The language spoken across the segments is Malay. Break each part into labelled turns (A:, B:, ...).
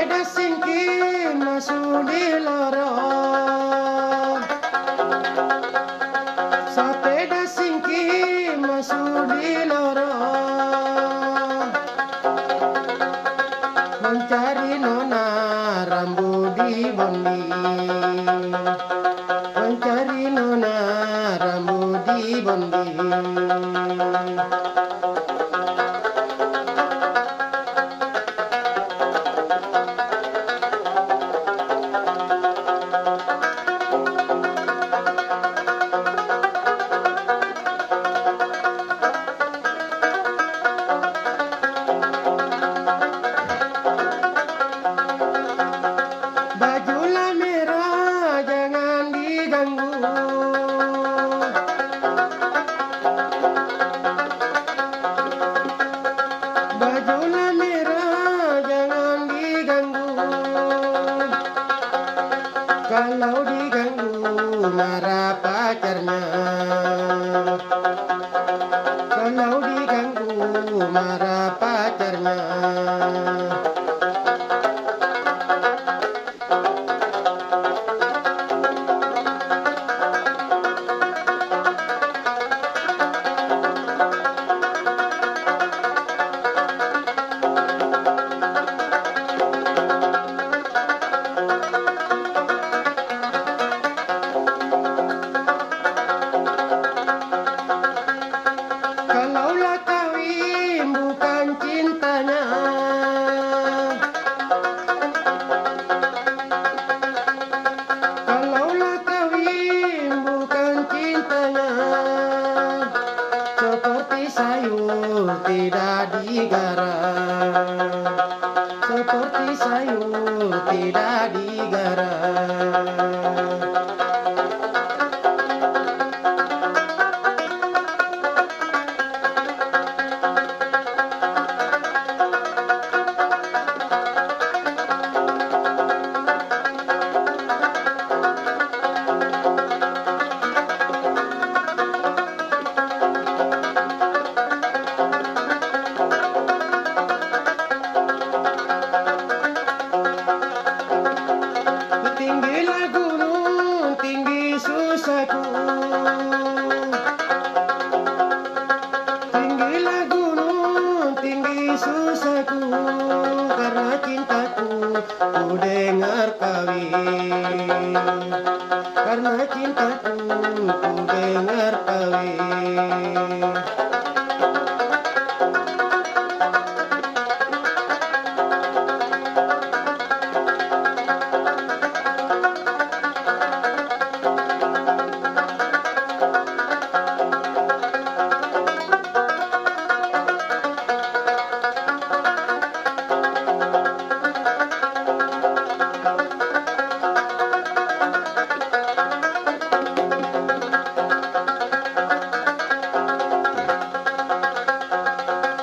A: Sepeda singking masuk di lorong. Sepeda singking masuk di lorong. Mencari nona rambut di bondi. Mencari nona rambut di bondi. Bajulah merah jangan diganggu. Bajulah merah jangan diganggu. Kalau diganggu marah pacarnya. Kalau diganggu marah pacarnya. Kalaulah kawin bukan cintanya. Kalaulah kawin bukan cintanya. Seperti sayur tidak digarap. Seperti sayur tidak digarap. Tinggilah gunung, tinggi susahku. Tinggilah gunung, tinggi susahku. Karena cintaku ku dengar kawin. Karena cintaku ku dengar kawin.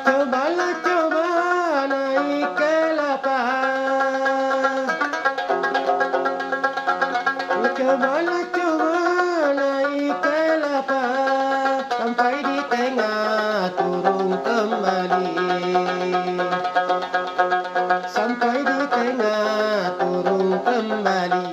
A: Cobalah coba naik kelapa. Cobalah coba naik kelapa. Sampai di tengah turun kembali. Sampai di tengah turun kembali.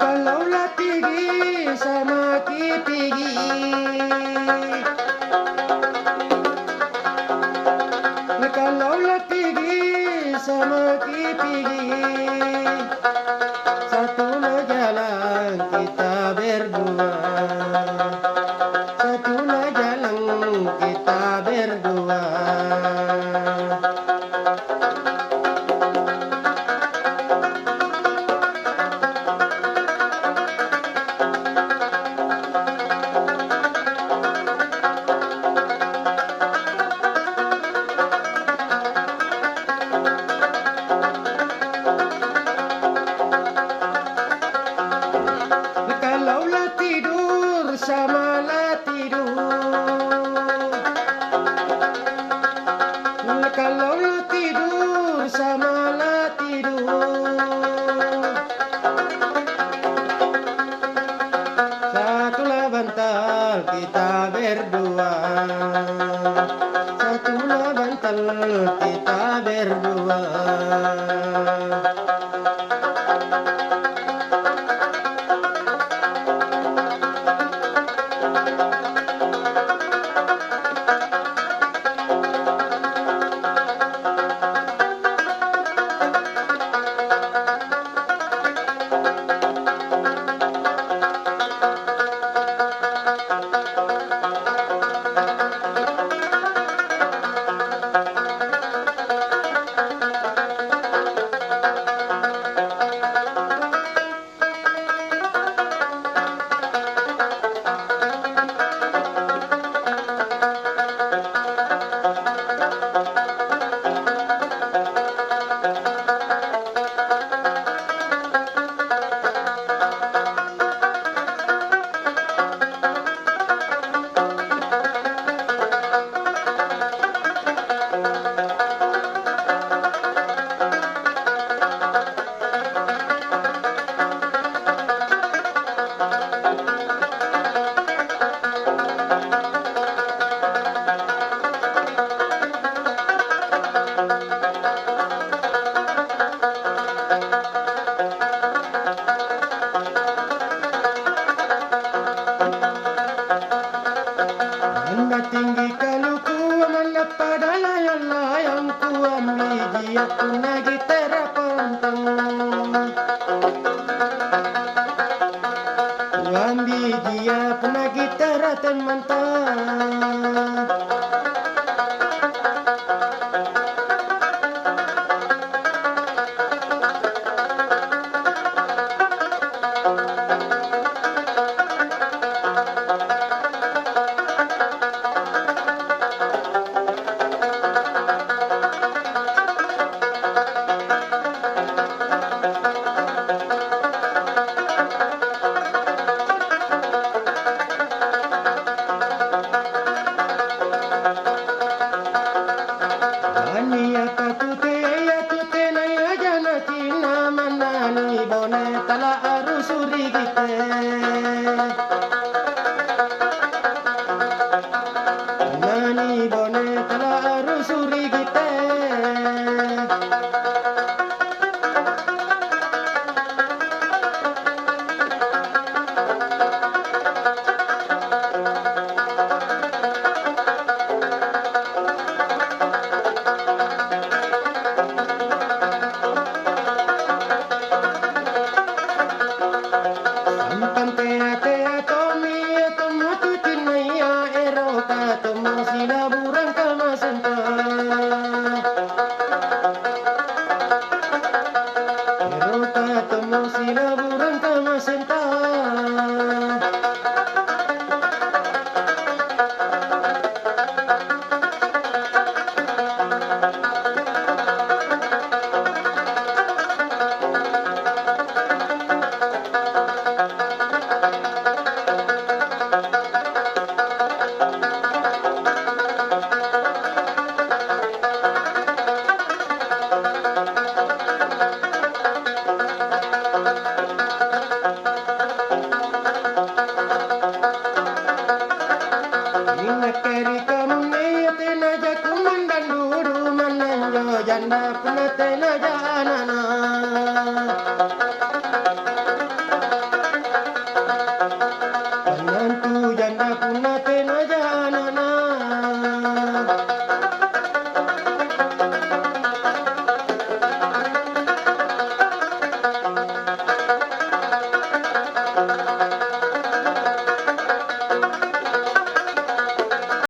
A: Kalaulah tinggi sama tinggi. Kalaulah tinggi sama tinggi. Satulah jalan kita berdua. Satulah jalan kita berdua. tidur samalah tidur. Kalau lu tidur samalah tidur. Satulah bantal kita berdua. Satulah bantal kita berdua. Tinggi kalau ku mana pada layang-layang ku ambil dia punah gitar pantang. Ku ambil dia punah gitar teman-teman. Ania katute ya tute na ya jana tina manani bone tala arusuri gite.